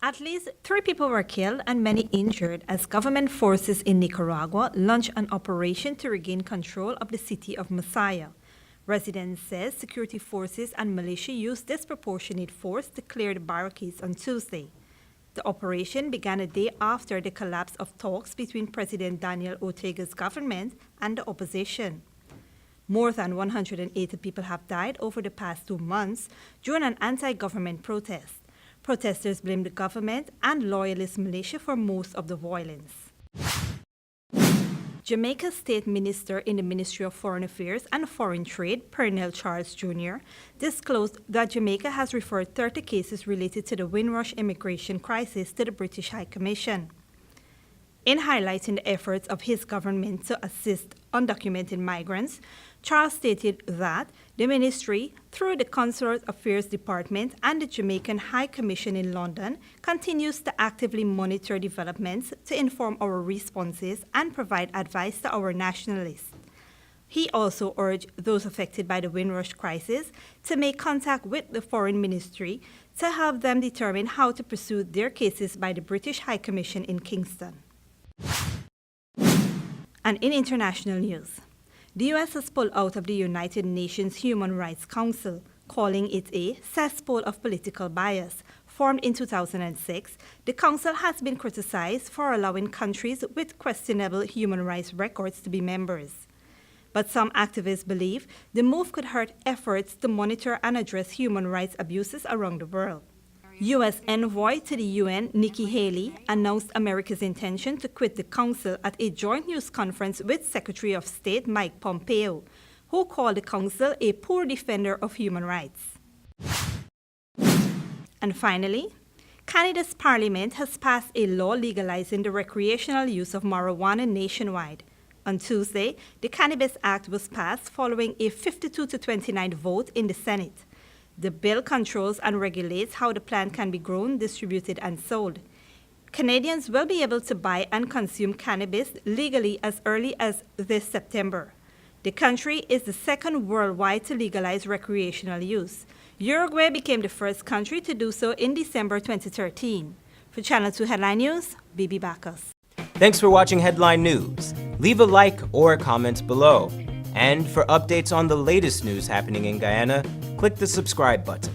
At least 3 people were killed and many injured as government forces in Nicaragua launched an operation to regain control of the city of Masaya. Residents say security forces and militia used disproportionate force to clear the barricades on Tuesday. The operation began a day after the collapse of talks between President Daniel Ortega's government and the opposition. More than 180 people have died over the past 2 months during an anti-government protest. Protesters blame the government and loyalist militia for most of the violence. Jamaica's State Minister in the Ministry of Foreign Affairs and Foreign Trade, Pernell Charles Jr., disclosed that Jamaica has referred 30 cases related to the Windrush immigration crisis to the British High Commission. In highlighting the efforts of his government to assist undocumented migrants, Charles stated that the ministry, through the Consular Affairs Department and the Jamaican High Commission in London, continues to actively monitor developments to inform our responses and provide advice to our nationalists. He also urged those affected by the Windrush crisis to make contact with the Foreign Ministry to help them determine how to pursue their cases by the British High Commission in Kingston. And in international news, the U.S. has pulled out of the United Nations Human Rights Council, calling it a cesspool of political bias. Formed in 2006, the council has been criticized for allowing countries with questionable human rights records to be members. But some activists believe the move could hurt efforts to monitor and address human rights abuses around the world. U.S. envoy to the UN, Nikki Haley, announced America's intention to quit the council at a joint news conference with Secretary of State Mike Pompeo, who called the council a poor defender of human rights. And finally, Canada's parliament has passed a law legalizing the recreational use of marijuana nationwide. On Tuesday, the Cannabis Act was passed following a 52-29 vote in the Senate. The bill controls and regulates how the plant can be grown, distributed, and sold. Canadians will be able to buy and consume cannabis legally as early as this September. The country is the second worldwide to legalize recreational use. Uruguay became the first country to do so in December 2013. For Channel 2 Headline News, Bibi Bacchus. Thanks for watching Headline News. Leave a like or a comment below. And for updates on the latest news happening in Guyana, click the subscribe button.